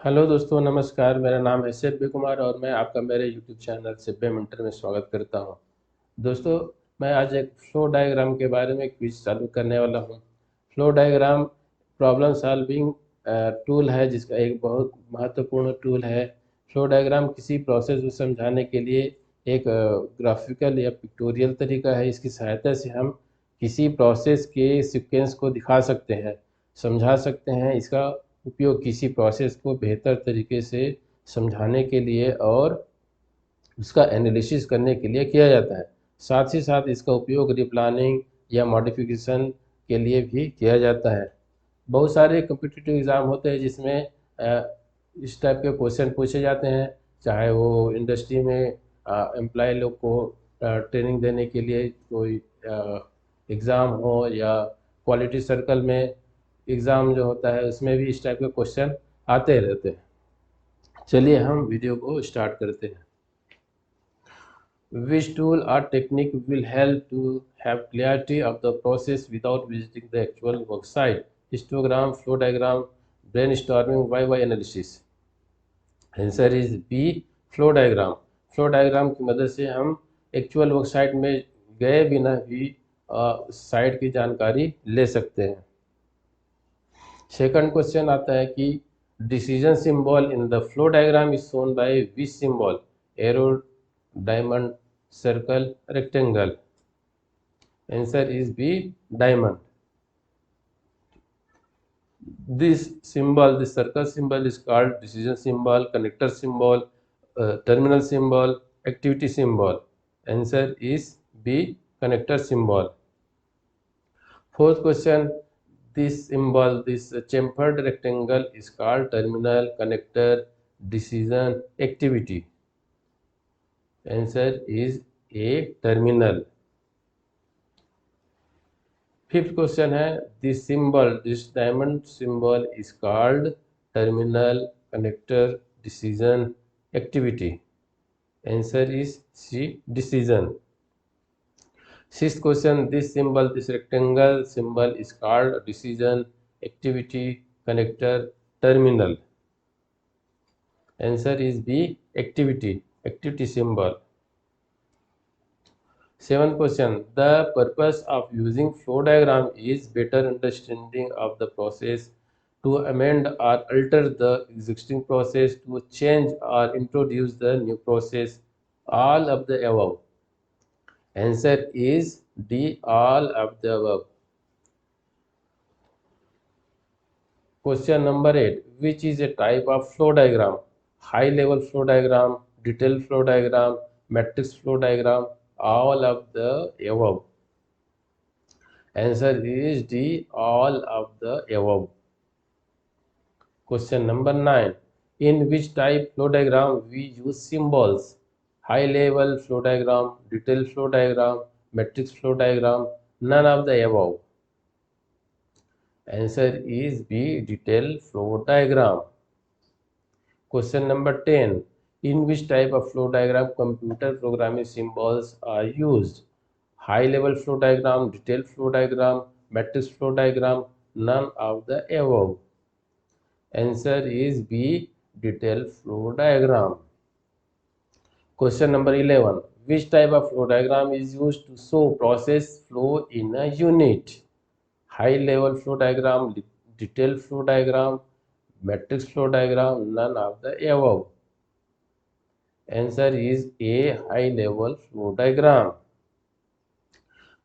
Hello दोस्तों, नमस्कार। मेरा नाम है सेव्य कुमार और मैं आपका मेरे यूट्यूब चैनल सेव्य मेंटर में स्वागत करता हूं। दोस्तों, मैं आज एक फ्लो डायग्राम के बारे में क्विज चालू करने वाला हूं। Flow diagram problem solving tool है, जिसका एक बहुत महत्वपूर्ण टूल है। फ्लो डायग्राम किसी प्रोसेस को समझाने के लिए एक ग्राफिकल या पिक्टोरियल तरीका है। इसकी सहायता से हम किसी प्रोसेस के सीक्वेंस को दिखा सकते हैं, समझा सकते हैं। इसका उपयोग किसी प्रोसेस को बेहतर तरीके से समझाने के लिए और उसका एनालिसिस करने के लिए किया जाता है। साथ ही साथ इसका उपयोग रिप्लानिंग या मॉडिफिकेशन के लिए भी किया जाता है। बहुत सारे कम्पिटिटिव एग्ज़ाम होते हैं जिसमें इस टाइप के क्वेश्चन पूछे जाते हैं, चाहे वो इंडस्ट्री में एम्प्लॉय लोग को ट्रेनिंग देने के लिए कोई एग्ज़ाम हो, या क्वालिटी सर्कल में एग्ज़ाम जो होता है उसमें भी इस टाइप के क्वेश्चन आते रहते हैं। चलिए हम वीडियो को स्टार्ट करते हैं। Which tool or technique will help to have clarity of the process without visiting the actual work site? Histogram, flow diagram, brainstorming, YY analysis. Answer is B, flow diagram. Flow diagram की मदद से हम actual work site में गए बिना भी site की जानकारी ले सकते हैं। सेकंड क्वेश्चन आता है कि decision symbol in the flow diagram is shown by which symbol? Arrow, diamond, circle, rectangle. Answer is B, diamond. This circle symbol is called decision symbol, connector symbol, terminal symbol, activity symbol. Answer is B, connector symbol. Fourth question, this chamfered rectangle is called terminal, connector, decision, activity. Answer is A, terminal. Fifth question है, this diamond symbol is called terminal, connector, decision, activity. Answer is C, decision. Sixth question, this rectangle symbol is called decision, activity, connector, terminal. Answer is B, activity, activity symbol. Seventh question, the purpose of using flow diagram is better understanding of the process, to amend or alter the existing process, to change or introduce the new process, all of the above. Answer is D, all of the above. Question number 8, which is a type of flow diagram? High level flow diagram, detailed flow diagram, matrix flow diagram, all of the above. Answer is D, all of the above. Question number 9. In which type flow diagram we use symbols? High level flow diagram, detailed flow diagram, matrix flow diagram, none of the above. Answer is B, detailed flow diagram. Question number 10. In which type of flow diagram computer programming symbols are used? High level flow diagram, detailed flow diagram, matrix flow diagram, none of the above. Answer is B, detailed flow diagram. Question number 11. Which type of flow diagram is used to show process flow in a unit? High level flow diagram, detailed flow diagram, matrix flow diagram, none of the above. Answer is A, high level flow diagram.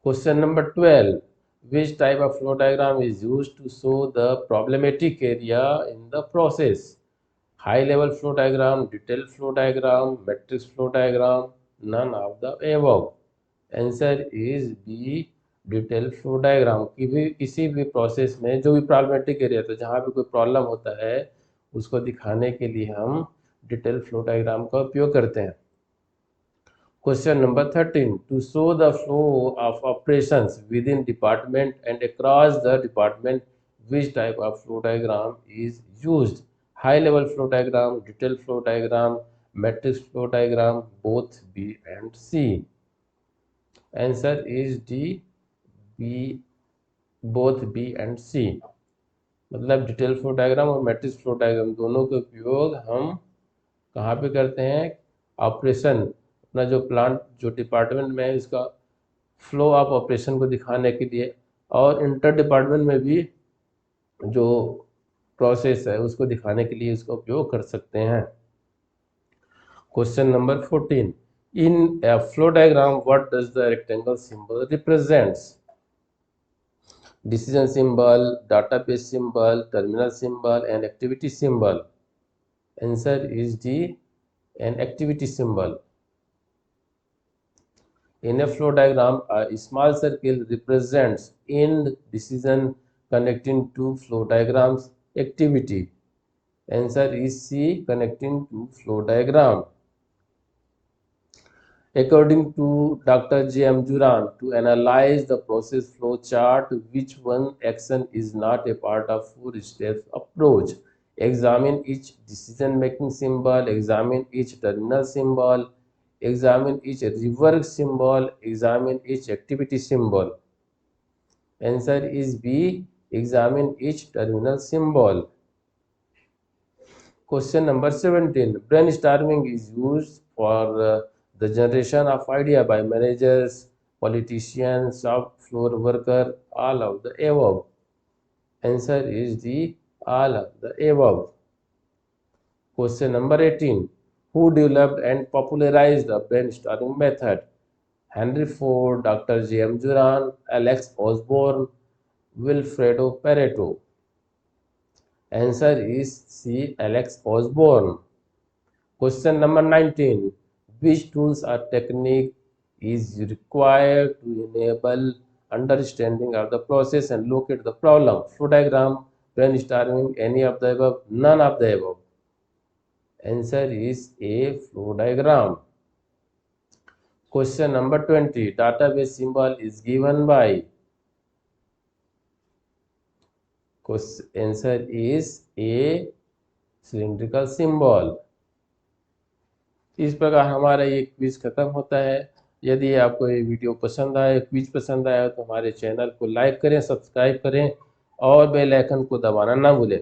Question number 12. Which type of flow diagram is used to show the problematic area in the process? High level flow diagram, detailed flow diagram, matrix flow diagram, none of the above. Answer is B, detail flow diagram. की भी किसी भी process में जो भी problematic area था, जहाँ भी कोई प्रॉब्लम होता है, उसको दिखाने के लिए हम डिटेल फ्लो डायग्राम का उपयोग करते हैं। Question number 13. To show the flow of operations within department and across the department, which type of flow diagram is used? High level flow diagram, detailed flow diagram, matrix flow diagram, both B and C. Answer is D, B, both B and C. मतलब detail flow diagram और matrix flow diagram दोनों का उपयोग हम कहाँ पे करते हैं? ऑपरेशन, अपना जो प्लांट जो डिपार्टमेंट में है इसका फ्लो ऑफ ऑपरेशन को दिखाने के लिए, और इंटर डिपार्टमेंट में भी जो प्रोसेस है उसको दिखाने के लिए इसका उपयोग कर सकते हैं। Question number 14, in a flow diagram what does the rectangle symbol represents? Decision symbol, database symbol, terminal symbol and activity symbol. Answer is D, an activity symbol. In a flow diagram, a small circle represents end decision connecting two flow diagrams activity. Answer is C, connecting two flow diagram. According to Dr. J. M. Duran, to analyze the process flow chart, which one action is not a part of four-step approach? Examine each decision-making symbol, examine each terminal symbol, examine each rework symbol, examine each activity symbol. Answer is B, examine each terminal symbol. Question number 17. Brainstorming is used for the generation of idea by managers, politicians, shop floor worker, all of the above. Answer is the all of the above. Question number 18. Who developed and popularized the brainstorming method? Henry Ford, Dr. J. M. Duran, Alex Osborne, Wilfredo Pareto. Answer is C, Alex Osborne. Question number 19. Which tools or technique is required to enable understanding of the process and locate the problem? Flow diagram, brainstorming, any of the above, none of the above. Answer is A, flow diagram. Question number 20. Database symbol is given by. Answer is A, cylindrical symbol. इस प्रकार हमारा ये quiz खत्म होता है। यदि आपको ये वीडियो पसंद आए, क्विज पसंद आया तो हमारे चैनल को लाइक करें, सब्सक्राइब करें और बेल आइकन को दबाना ना भूलें,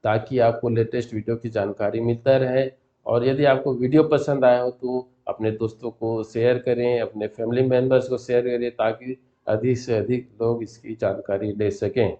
ताकि आपको लेटेस्ट वीडियो की जानकारी मिलता रहे। और यदि आपको वीडियो पसंद आया हो तो अपने दोस्तों को शेयर करें, अपने फैमिली मेम्बर्स को शेयर करें, ताकि अधिक से अधिक लोग इसकी जानकारी ले सकें।